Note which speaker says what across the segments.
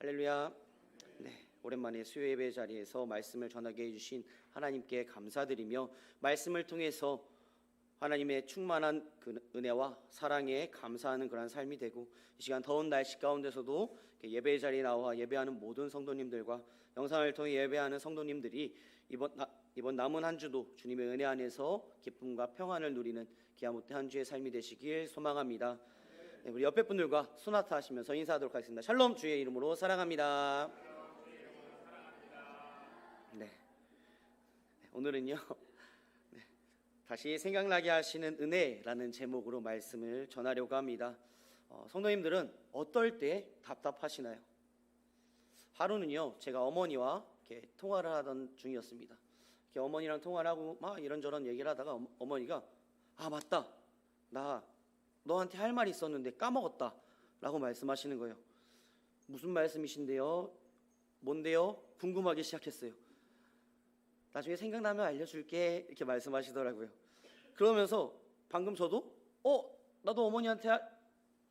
Speaker 1: 할렐루야. 네, 오랜만에 수요 예배 자리에서 말씀을 전하게 해주신 하나님께 감사드리며 말씀을 통해서 하나님의 충만한 그 은혜와 사랑에 감사하는 그런 삶이 되고, 이 시간 더운 날씨 가운데서도 예배 자리에 나와 예배하는 모든 성도님들과 영상을 통해 예배하는 성도님들이 이번 남은 한 주도 주님의 은혜 안에서 기쁨과 평안을 누리는 기아 못해 한 주의 삶이 되시길 소망합니다. 네, 우리 옆에 분들과 소나타 하시면서 인사하도록 하겠습니다. 샬롬, 주의 이름으로 사랑합니다. 네, 오늘은요 다시 생각나게 하시는 은혜라는 제목으로 말씀을 전하려고 합니다. 성도님들은 어떨 때 답답하시나요? 하루는요, 제가 어머니와 이렇게 통화를 하던 중이었습니다. 이렇게 어머니랑 통화를 하고 막 이런저런 얘기를 하다가 어머니가 맞다, 나 너한테 할 말이 있었는데 까먹었다 라고 말씀하시는 거예요. 무슨 말씀이신데요? 뭔데요? 궁금하기 시작했어요. 나중에 생각나면 알려줄게 이렇게 말씀하시더라고요. 그러면서 방금 저도 나도 어머니한테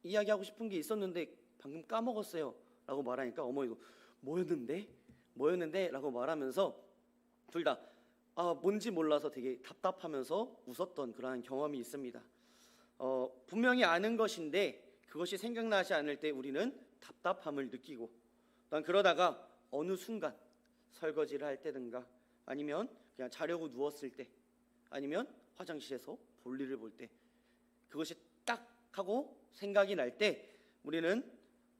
Speaker 1: 이야기하고 싶은 게 있었는데 방금 까먹었어요 라고 말하니까 어머니도 뭐였는데 라고 말하면서 둘 다 뭔지 몰라서 되게 답답하면서 웃었던 그러한 경험이 있습니다. 분명히 아는 것인데 그것이 생각나지 않을 때 우리는 답답함을 느끼고, 난 그러다가 어느 순간 설거지를 할 때든가 아니면 그냥 자려고 누웠을 때 아니면 화장실에서 볼일을 볼 때 그것이 딱 하고 생각이 날 때 우리는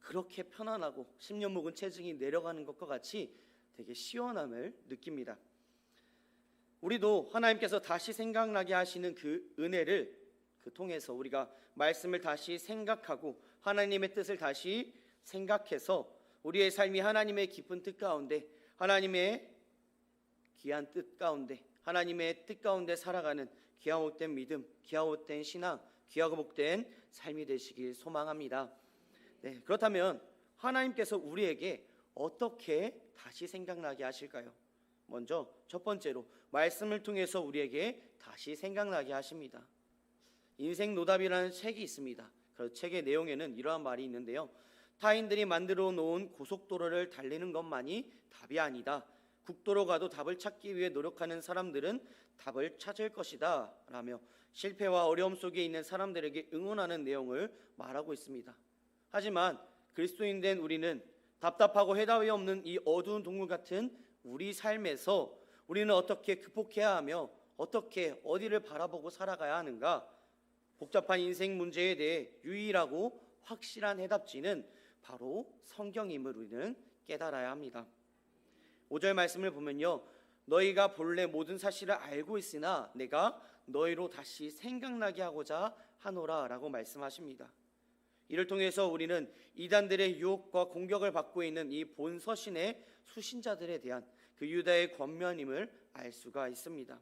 Speaker 1: 그렇게 편안하고 10년 묵은 체증이 내려가는 것과 같이 되게 시원함을 느낍니다. 우리도 하나님께서 다시 생각나게 하시는 그 은혜를 통해서 우리가 말씀을 다시 생각하고 하나님의 뜻을 다시 생각해서 우리의 삶이 하나님의 깊은 뜻 가운데, 하나님의 귀한 뜻 가운데, 하나님의 뜻 가운데 살아가는 귀하고 복된 믿음, 귀하고 복된 신앙, 귀하고 복된 삶이 되시길 소망합니다. 네, 그렇다면 하나님께서 우리에게 어떻게 다시 생각나게 하실까요? 먼저 첫 번째로 말씀을 통해서 우리에게 다시 생각나게 하십니다. 인생노답이라는 책이 있습니다. 그 책의 내용에는 이러한 말이 있는데요, 타인들이 만들어 놓은 고속도로를 달리는 것만이 답이 아니다. 국도로 가도 답을 찾기 위해 노력하는 사람들은 답을 찾을 것이다 라며 실패와 어려움 속에 있는 사람들에게 응원하는 내용을 말하고 있습니다. 하지만 그리스도인 된 우리는 답답하고 해답이 없는 이 어두운 동굴 같은 우리 삶에서 우리는 어떻게 극복해야 하며 어떻게 어디를 바라보고 살아가야 하는가? 복잡한 인생 문제에 대해 유일하고 확실한 해답지는 바로 성경임을 우리는 깨달아야 합니다. 5절 말씀을 보면요, 너희가 본래 모든 사실을 알고 있으나 내가 너희로 다시 생각나게 하고자 하노라 라고 말씀하십니다. 이를 통해서 우리는 이단들의 유혹과 공격을 받고 있는 이 본서신의 수신자들에 대한 그 유다의 권면임을 알 수가 있습니다.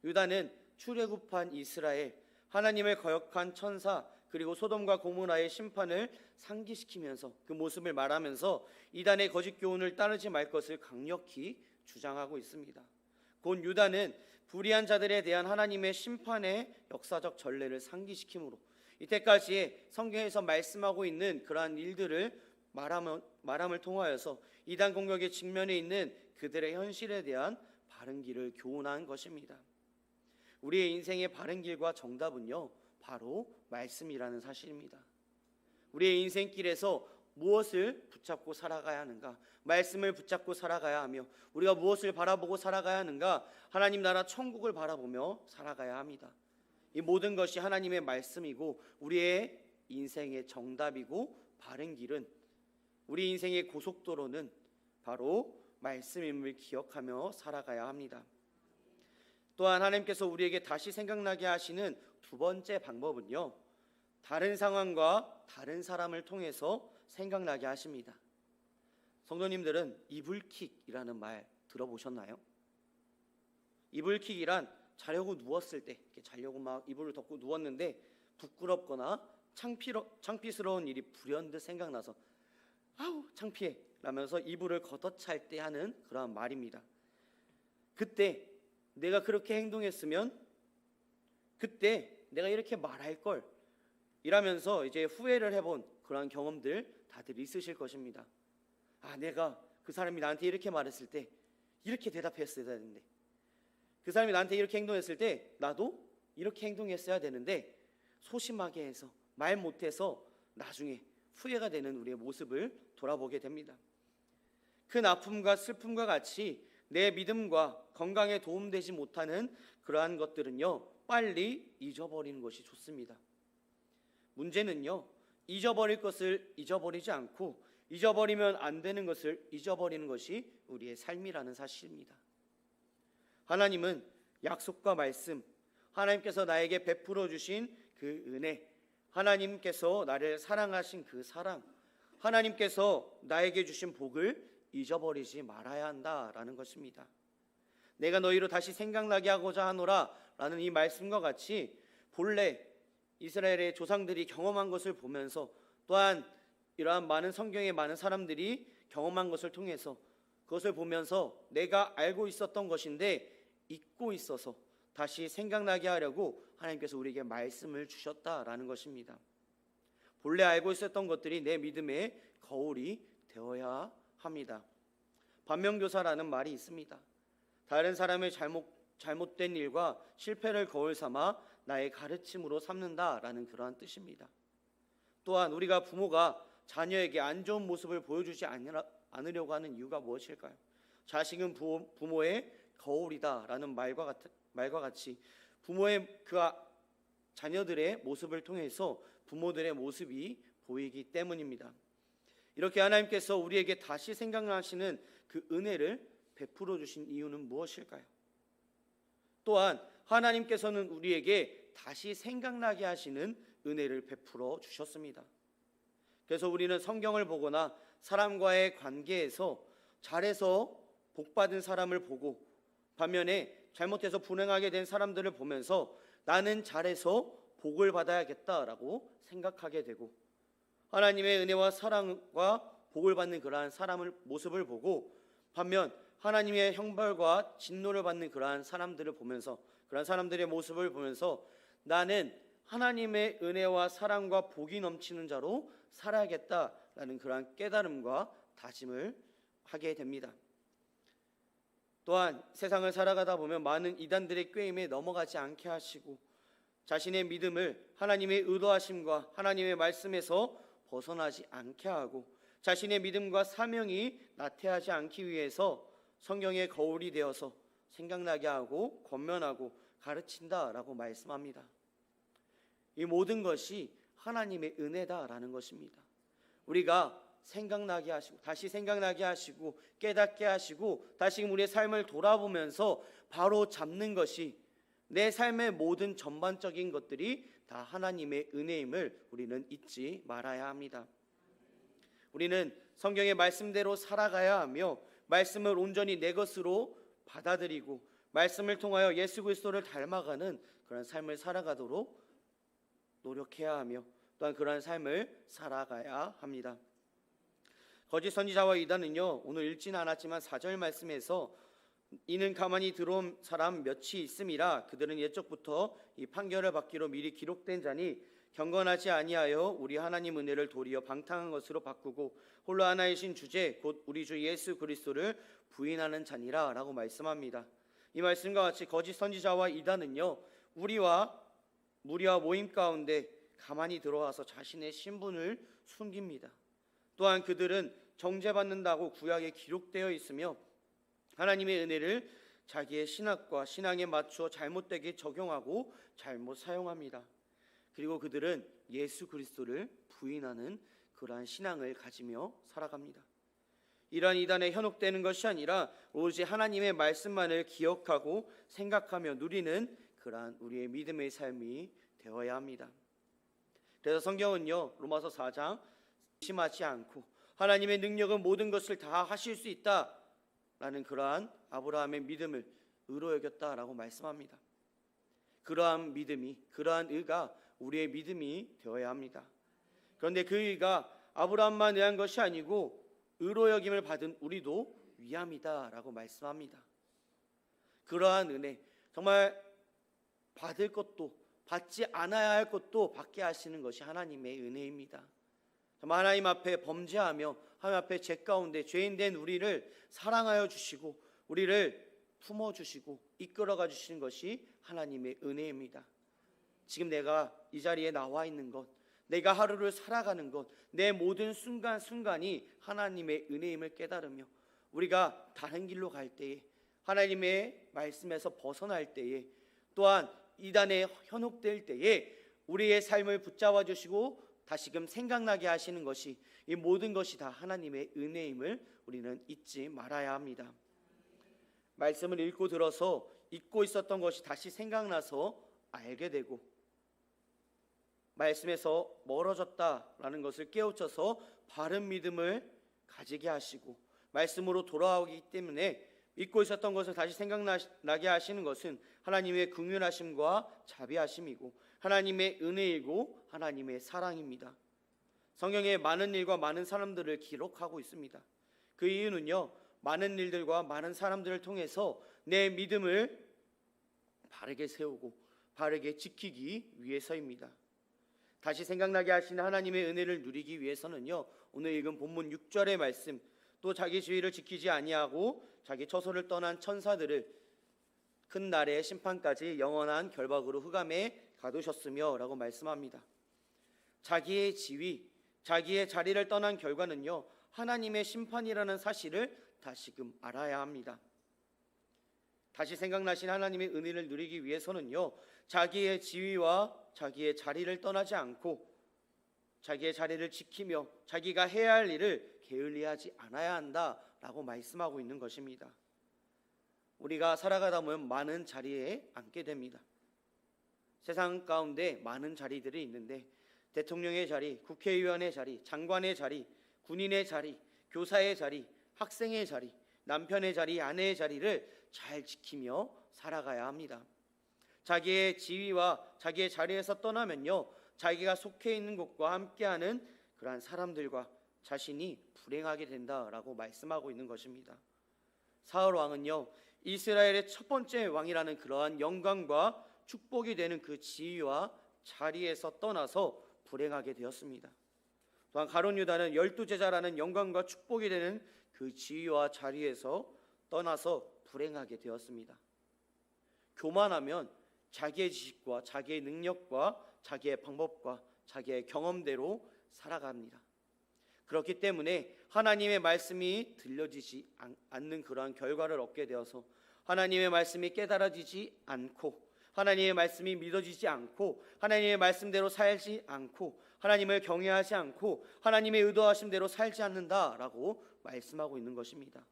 Speaker 1: 유다는 출애굽한 이스라엘, 하나님을 거역한 천사, 그리고 소돔과 고모라의 심판을 상기시키면서 그 모습을 말하면서 이단의 거짓 교훈을 따르지 말 것을 강력히 주장하고 있습니다. 곧 유다는 불의한 자들에 대한 하나님의 심판의 역사적 전례를 상기시키므로 이때까지 성경에서 말씀하고 있는 그러한 일들을 말함을 통하여서 이단 공격의 직면에 있는 그들의 현실에 대한 바른 길을 교훈한 것입니다. 우리의 인생의 바른 길과 정답은요, 바로 말씀이라는 사실입니다. 우리의 인생길에서 무엇을 붙잡고 살아가야 하는가? 말씀을 붙잡고 살아가야 하며, 우리가 무엇을 바라보고 살아가야 하는가? 하나님 나라 천국을 바라보며 살아가야 합니다. 이 모든 것이 하나님의 말씀이고 우리의 인생의 정답이고 바른 길은, 우리 인생의 고속도로는 바로 말씀임을 기억하며 살아가야 합니다. 또한 하나님께서 우리에게 다시 생각나게 하시는 두 번째 방법은요, 다른 상황과 다른 사람을 통해서 생각나게 하십니다. 성도님들은 이불킥이라는 말 들어보셨나요? 이불킥이란 자려고 누웠을 때, 이렇게 자려고 막 이불을 덮고 누웠는데 부끄럽거나 창피스러운 일이 불현듯 생각나서 창피해 라면서 이불을 걷어찰 때 하는 그러한 말입니다. 그때 내가 그렇게 행동했으면, 그때 내가 이렇게 말할 걸 이라면서 이제 후회를 해본 그러한 경험들 다들 있으실 것입니다. 내가 그 사람이 나한테 이렇게 말했을 때 이렇게 대답했어야 되는데, 그 사람이 나한테 이렇게 행동했을 때 나도 이렇게 행동했어야 되는데, 소심하게 해서 말 못해서 나중에 후회가 되는 우리의 모습을 돌아보게 됩니다. 큰 아픔과 슬픔과 같이 내 믿음과 건강에 도움되지 못하는 그러한 것들은요, 빨리 잊어버리는 것이 좋습니다. 문제는요, 잊어버릴 것을 잊어버리지 않고 잊어버리면 안 되는 것을 잊어버리는 것이 우리의 삶이라는 사실입니다. 하나님은 약속과 말씀, 하나님께서 나에게 베풀어 주신 그 은혜, 하나님께서 나를 사랑하신 그 사랑, 하나님께서 나에게 주신 복을 잊어버리지 말아야 한다라는 것입니다. 내가 너희로 다시 생각나게 하고자 하노라 라는 이 말씀과 같이 본래 이스라엘의 조상들이 경험한 것을 보면서, 또한 이러한 많은 성경의 많은 사람들이 경험한 것을 통해서 그것을 보면서 내가 알고 있었던 것인데 잊고 있어서 다시 생각나게 하려고 하나님께서 우리에게 말씀을 주셨다라는 것입니다. 본래 알고 있었던 것들이 내 믿음의 거울이 되어야 합니다. 반면교사라는 말이 있습니다. 다른 사람의 잘못된 일과 실패를 거울 삼아 나의 가르침으로 삼는다라는 그러한 뜻입니다. 또한 우리가 부모가 자녀에게 안 좋은 모습을 보여주지 않으려고 하는 이유가 무엇일까요? 자식은 부모의 거울이다라는 말과 같이 부모의 자녀들의 모습을 통해서 부모들의 모습이 보이기 때문입니다. 이렇게 하나님께서 우리에게 다시 생각나시는 그 은혜를 베풀어 주신 이유는 무엇일까요? 또한 하나님께서는 우리에게 다시 생각나게 하시는 은혜를 베풀어 주셨습니다. 그래서 우리는 성경을 보거나 사람과의 관계에서 잘해서 복받은 사람을 보고, 반면에 잘못해서 불행하게 된 사람들을 보면서 나는 잘해서 복을 받아야겠다라고 생각하게 되고, 하나님의 은혜와 사랑과 복을 받는 그러한 사람의 모습을 보고, 반면 하나님의 형벌과 진노를 받는 그러한 사람들을 보면서, 그러한 사람들의 모습을 보면서 나는 하나님의 은혜와 사랑과 복이 넘치는 자로 살아야겠다라는 그러한 깨달음과 다짐을 하게 됩니다. 또한 세상을 살아가다 보면 많은 이단들의 꾀임에 넘어가지 않게 하시고, 자신의 믿음을 하나님의 의도하심과 하나님의 말씀에서 벗어나지 않게 하고, 자신의 믿음과 사명이 나태하지 않기 위해서 성경의 거울이 되어서 생각나게 하고 권면하고 가르친다라고 말씀합니다. 이 모든 것이 하나님의 은혜다라는 것입니다. 우리가 생각나게 하시고 다시 생각나게 하시고 깨닫게 하시고 다시금 우리의 삶을 돌아보면서 바로 잡는 것이, 내 삶의 모든 전반적인 것들이 다 하나님의 은혜임을 우리는 잊지 말아야 합니다. 우리는 성경의 말씀대로 살아가야 하며 말씀을 온전히 내 것으로 받아들이고 말씀을 통하여 예수 그리스도를 닮아가는 그런 삶을 살아가도록 노력해야 하며, 또한 그러한 삶을 살아가야 합니다. 거짓 선지자와 이단은요, 오늘 읽지는 않았지만 4절 말씀에서 이는 가만히 들어온 사람 몇이 있음이라 그들은 옛적부터 이 판결을 받기로 미리 기록된 자니 경건하지 아니하여 우리 하나님 은혜를 도리어 방탕한 것으로 바꾸고 홀로 하나이신 주제 곧 우리 주 예수 그리스도를 부인하는 자니라 라고 말씀합니다. 이 말씀과 같이 거짓 선지자와 이단은요, 우리와 무리와 모임 가운데 가만히 들어와서 자신의 신분을 숨깁니다. 또한 그들은 정죄받는다고 구약에 기록되어 있으며 하나님의 은혜를 자기의 신학과 신앙에 맞추어 잘못되게 적용하고 잘못 사용합니다. 그리고 그들은 예수 그리스도를 부인하는 그러한 신앙을 가지며 살아갑니다. 이러한 이단에 현혹되는 것이 아니라 오로지 하나님의 말씀만을 기억하고 생각하며 누리는 그러한 우리의 믿음의 삶이 되어야 합니다. 그래서 성경은요, 로마서 4장 의심하지 않고 하나님의 능력은 모든 것을 다 하실 수 있다라는 그러한 아브라함의 믿음을 의로 여겼다라고 말씀합니다. 그러한 믿음이, 그러한 의가 우리의 믿음이 되어야 합니다. 그런데 그 의가 아브라함만 의한 것이 아니고 의로 여김을 받은 우리도 위함이다라고 말씀합니다. 그러한 은혜, 정말 받을 것도 받지 않아야 할 것도 받게 하시는 것이 하나님의 은혜입니다. 정말 하나님 앞에 범죄하며 하나님 앞에 죄 가운데 죄인된 우리를 사랑하여 주시고 우리를 품어주시고 이끌어가 주시는 것이 하나님의 은혜입니다. 지금 내가 이 자리에 나와 있는 것, 내가 하루를 살아가는 것, 내 모든 순간순간이 하나님의 은혜임을 깨달으며 우리가 다른 길로 갈 때에, 하나님의 말씀에서 벗어날 때에, 또한 이단에 현혹될 때에 우리의 삶을 붙잡아 주시고 다시금 생각나게 하시는 것이, 이 모든 것이 다 하나님의 은혜임을 우리는 잊지 말아야 합니다. 말씀을 읽고 들어서 잊고 있었던 것이 다시 생각나서 알게 되고, 말씀에서 멀어졌다라는 것을 깨우쳐서 바른 믿음을 가지게 하시고 말씀으로 돌아오기 때문에 잊고 있었던 것을 다시 생각나게 하시는 것은 하나님의 긍휼하심과 자비하심이고 하나님의 은혜이고 하나님의 사랑입니다. 성경에 많은 일과 많은 사람들을 기록하고 있습니다. 그 이유는요, 많은 일들과 많은 사람들을 통해서 내 믿음을 바르게 세우고 바르게 지키기 위해서입니다. 다시 생각나게 하시는 하나님의 은혜를 누리기 위해서는요, 오늘 읽은 본문 6절의 말씀, 또 자기 지위를 지키지 아니하고 자기 처소를 떠난 천사들을 큰 날의 심판까지 영원한 결박으로 흑암에 가두셨으며 라고 말씀합니다. 자기의 지위, 자기의 자리를 떠난 결과는요, 하나님의 심판이라는 사실을 다시금 알아야 합니다. 다시 생각나신 하나님의 은혜를 누리기 위해서는요, 자기의 지위와 자기의 자리를 떠나지 않고 자기의 자리를 지키며 자기가 해야 할 일을 게을리하지 않아야 한다라고 말씀하고 있는 것입니다. 우리가 살아가다 보면 많은 자리에 앉게 됩니다. 세상 가운데 많은 자리들이 있는데 대통령의 자리, 국회의원의 자리, 장관의 자리, 군인의 자리, 교사의 자리, 학생의 자리, 남편의 자리, 아내의 자리를 잘 지키며 살아가야 합니다. 자기의 지위와 자기의 자리에서 떠나면요, 자기가 속해 있는 곳과 함께하는 그러한 사람들과 자신이 불행하게 된다라고 말씀하고 있는 것입니다. 사울 왕은요, 이스라엘의 첫 번째 왕이라는 그러한 영광과 축복이 되는 그 지위와 자리에서 떠나서 불행하게 되었습니다. 또한 가룟 유다는 12제자라는 영광과 축복이 되는 그 지위와 자리에서 떠나서 불행하게 되었습니다. 교만하면 자기의 지식과 자기의 능력과 자기의 방법과 자기의 경험대로 살아갑니다. 그렇기 때문에 하나님의 말씀이 들려지지 않는 그러한 결과를 얻게 되어서 하나님의 말씀이 깨달아지지 않고 하나님의 말씀이 믿어지지 않고 하나님의 말씀대로 살지 않고 하나님을 경외하지 않고 하나님의 의도하신 대로 살지 않는다라고 말씀하고 있는 것입니다.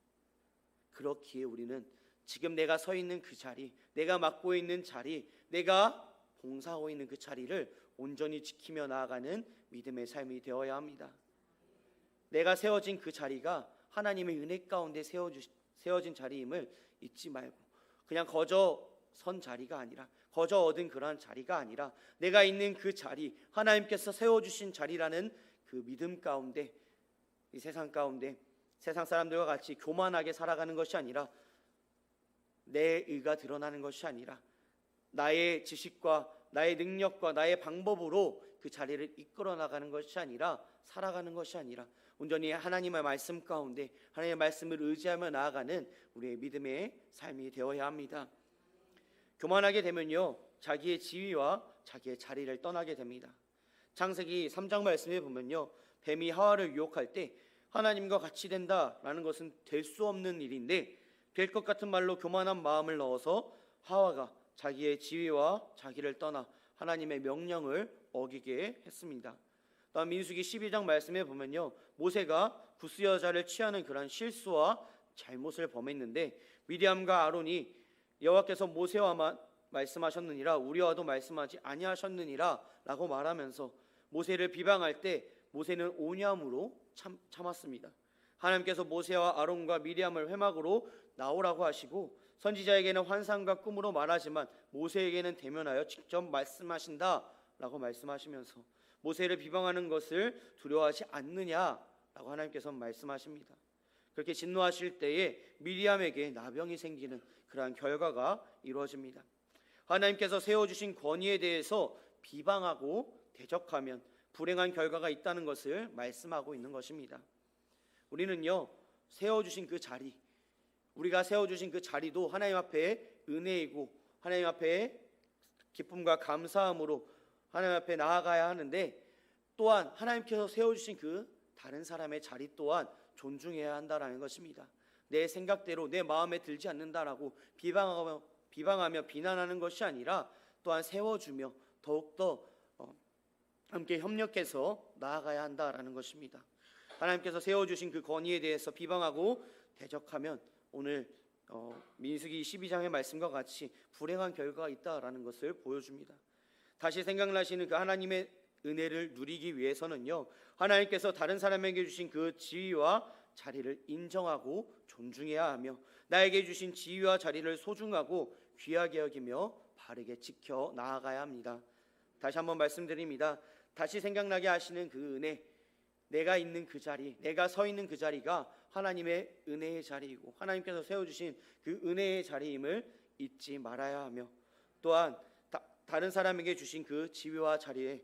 Speaker 1: 그렇기에 우리는 지금 내가 서 있는 그 자리, 내가 맡고 있는 자리, 내가 봉사하고 있는 그 자리를 온전히 지키며 나아가는 믿음의 삶이 되어야 합니다. 내가 세워진 그 자리가 하나님의 은혜 가운데 세워진 자리임을 잊지 말고 그냥 거저 선 자리가 아니라 거저 얻은 그러한 자리가 아니라 내가 있는 그 자리, 하나님께서 세워주신 자리라는 그 믿음 가운데 이 세상 가운데 세상 사람들과 같이 교만하게 살아가는 것이 아니라 내 의가 드러나는 것이 아니라 나의 지식과 나의 능력과 나의 방법으로 그 자리를 이끌어 나가는 것이 아니라 살아가는 것이 아니라 온전히 하나님의 말씀 가운데 하나님의 말씀을 의지하며 나아가는 우리의 믿음의 삶이 되어야 합니다. 교만하게 되면요, 자기의 지위와 자기의 자리를 떠나게 됩니다. 창세기 3장 말씀에 보면요, 뱀이 하와를 유혹할 때 하나님과 같이 된다라는 것은 될 수 없는 일인데 될 것 같은 말로 교만한 마음을 넣어서 하와가 자기의 지위와 자기를 떠나 하나님의 명령을 어기게 했습니다. 또한 민수기 12장 말씀에 보면요, 모세가 구스 여자를 취하는 그런 실수와 잘못을 범했는데 미디암과 아론이 여호와께서 모세와만 말씀하셨느니라 우리와도 말씀하지 아니하셨느니라 라고 말하면서 모세를 비방할 때 모세는 온유함으로 참았습니다. 하나님께서 모세와 아론과 미리암을 회막으로 나오라고 하시고 선지자에게는 환상과 꿈으로 말하지만 모세에게는 대면하여 직접 말씀하신다라고 말씀하시면서 모세를 비방하는 것을 두려워하지 않느냐라고 하나님께서 말씀하십니다. 그렇게 진노하실 때에 미리암에게 나병이 생기는 그러한 결과가 이루어집니다. 하나님께서 세워주신 권위에 대해서 비방하고 대적하면 불행한 결과가 있다는 것을 말씀하고 있는 것입니다. 우리는요, 세워주신 그 자리, 우리가 세워주신 그 자리도 하나님 앞에 은혜이고 하나님 앞에 기쁨과 감사함으로 하나님 앞에 나아가야 하는데, 또한 하나님께서 세워주신 그 다른 사람의 자리 또한 존중해야 한다라는 것입니다. 내 생각대로 내 마음에 들지 않는다라고 비방하며 비난하는 것이 아니라 또한 세워주며 더욱더 함께 협력해서 나아가야 한다라는 것입니다. 하나님께서 세워주신 그 건의에 대해서 비방하고 대적하면 오늘 민수기 12장의 말씀과 같이 불행한 결과가 있다라는 것을 보여줍니다. 다시 생각나시는 그 하나님의 은혜를 누리기 위해서는요, 하나님께서 다른 사람에게 주신 그 지위와 자리를 인정하고 존중해야 하며, 나에게 주신 지위와 자리를 소중하고 귀하게 여기며 바르게 지켜 나아가야 합니다. 다시 한번 말씀드립니다. 다시 생각나게 하시는 그 은혜, 내가 있는 그 자리, 내가 서 있는 그 자리가 하나님의 은혜의 자리이고 하나님께서 세워주신 그 은혜의 자리임을 잊지 말아야 하며, 또한 다른 사람에게 주신 그 지위와 자리에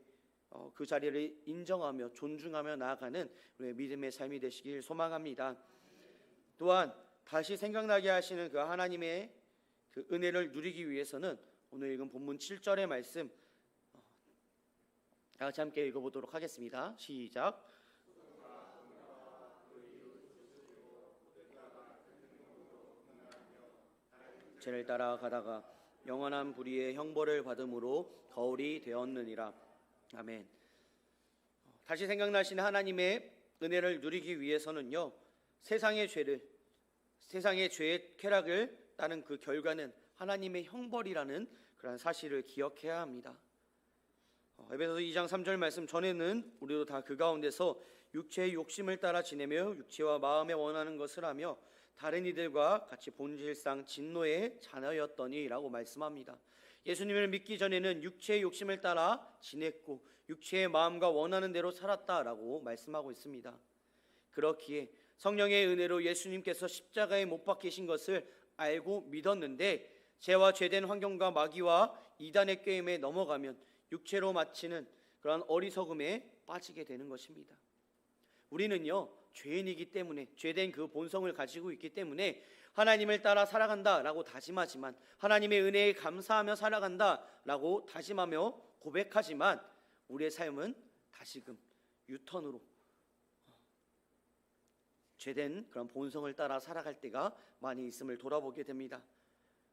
Speaker 1: 그 자리를 인정하며 존중하며 나아가는 우리의 믿음의 삶이 되시길 소망합니다. 또한 다시 생각나게 하시는 그 하나님의 그 은혜를 누리기 위해서는 오늘 읽은 본문 7절의 말씀 다 같이 함께 읽어보도록 하겠습니다. 시작. 죄를 따라 가다가 영원한 불의의 형벌을 받음으로 거울이 되었느니라. 아멘. 다시 생각나시는 하나님의 은혜를 누리기 위해서는요, 세상의 죄의 쾌락을 따른 그 결과는 하나님의 형벌이라는 그런 사실을 기억해야 합니다. 에베소서 2장 3절 말씀 전에는 우리도 다 그 가운데서 육체의 욕심을 따라 지내며 육체와 마음에 원하는 것을 하며 다른 이들과 같이 본질상 진노의 자녀였더니 라고 말씀합니다. 예수님을 믿기 전에는 육체의 욕심을 따라 지냈고 육체의 마음과 원하는 대로 살았다라고 말씀하고 있습니다. 그렇기에 성령의 은혜로 예수님께서 십자가에 못 박히신 것을 알고 믿었는데, 죄와 죄된 환경과 마귀와 이단의 꾀임에 넘어가면 육체로 마치는 그런 어리석음에 빠지게 되는 것입니다. 우리는요, 죄인이기 때문에, 죄된 그 본성을 가지고 있기 때문에 하나님을 따라 살아간다라고 다짐하지만, 하나님의 은혜에 감사하며 살아간다라고 다짐하며 고백하지만, 우리의 삶은 다시금 유턴으로 죄된 그런 본성을 따라 살아갈 때가 많이 있음을 돌아보게 됩니다.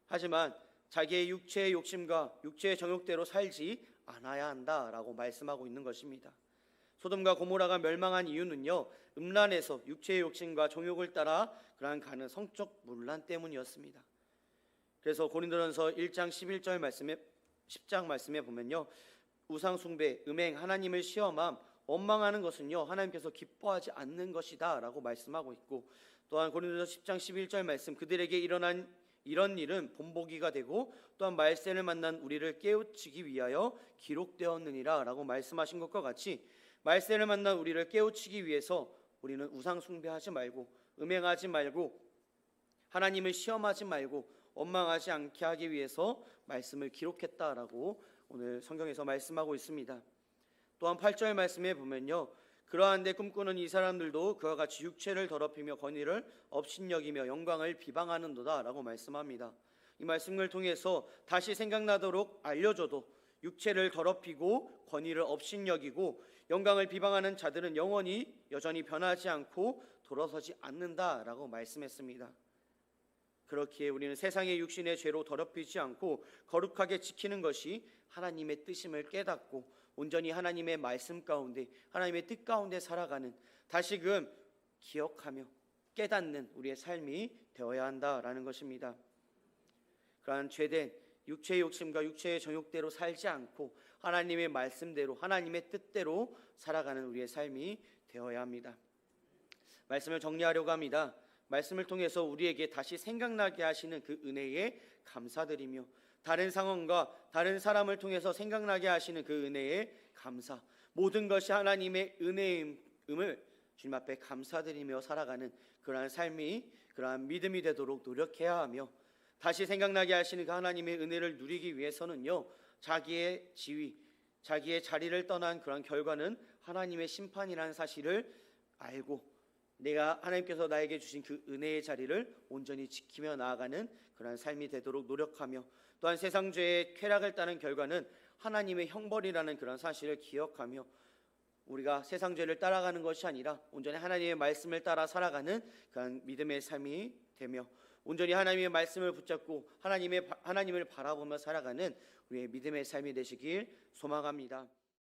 Speaker 1: 하지만 자기의 육체의 욕심과 육체의 정욕대로 살지 않아야 한다라고 말씀하고 있는 것입니다. 소돔과 고모라가 멸망한 이유는요, 음란에서 육체의 욕심과 정욕을 따라 그러한 가는 성적 문란 때문이었습니다. 그래서 고린도전서 1장 10장 말씀에 보면요, 우상 숭배, 음행, 하나님을 시험함, 원망하는 것은요 하나님께서 기뻐하지 않는 것이다 라고 말씀하고 있고, 또한 고린도전서 10장 11절 말씀, 그들에게 일어난 이런 일은 본보기가 되고 또한 말세를 만난 우리를 깨우치기 위하여 기록되었느니라 라고 말씀하신 것과 같이, 말세를 만난 우리를 깨우치기 위해서 우리는 우상 숭배하지 말고 음행하지 말고 하나님을 시험하지 말고 원망하지 않게 하기 위해서 말씀을 기록했다라고 오늘 성경에서 말씀하고 있습니다. 또한 8절 말씀에 보면요, 그러한데 꿈꾸는 이 사람들도 그와 같이 육체를 더럽히며 권위를 업신여기며 영광을 비방하는도다 라고 말씀합니다. 이 말씀을 통해서 다시 생각나도록 알려줘도 육체를 더럽히고 권위를 업신여기고 영광을 비방하는 자들은 영원히 여전히 변하지 않고 돌아서지 않는다라고 말씀했습니다. 그렇기에 우리는 세상의 육신의 죄로 더럽히지 않고 거룩하게 지키는 것이 하나님의 뜻임을 깨닫고 온전히 하나님의 말씀 가운데, 하나님의 뜻 가운데 살아가는, 다시금 기억하며 깨닫는 우리의 삶이 되어야 한다라는 것입니다. 그러한 죄된 육체의 욕심과 육체의 정욕대로 살지 않고 하나님의 말씀대로, 하나님의 뜻대로 살아가는 우리의 삶이 되어야 합니다. 말씀을 정리하려고 합니다. 말씀을 통해서 우리에게 다시 생각나게 하시는 그 은혜에 감사드리며, 다른 상황과 다른 사람을 통해서 생각나게 하시는 그 은혜에 감사, 모든 것이 하나님의 은혜임을 주님 앞에 감사드리며 살아가는 그러한 삶이, 그러한 믿음이 되도록 노력해야 하며, 다시 생각나게 하시는 그 하나님의 은혜를 누리기 위해서는요, 자기의 지위, 자기의 자리를 떠난 그런 결과는 하나님의 심판이라는 사실을 알고 내가 하나님께서 나에게 주신 그 은혜의 자리를 온전히 지키며 나아가는 그러한 삶이 되도록 노력하며, 또한 세상 죄의 쾌락을 따른 결과는 하나님의 형벌이라는 그런 사실을 기억하며 우리가 세상 죄를 따라가는 것이 아니라 온전히 하나님의 말씀을 따라 살아가는 그런 믿음의 삶이 되며, 온전히 하나님의 말씀을 붙잡고 하나님을 바라보며 살아가는 우리의 믿음의 삶이 되시길 소망합니다.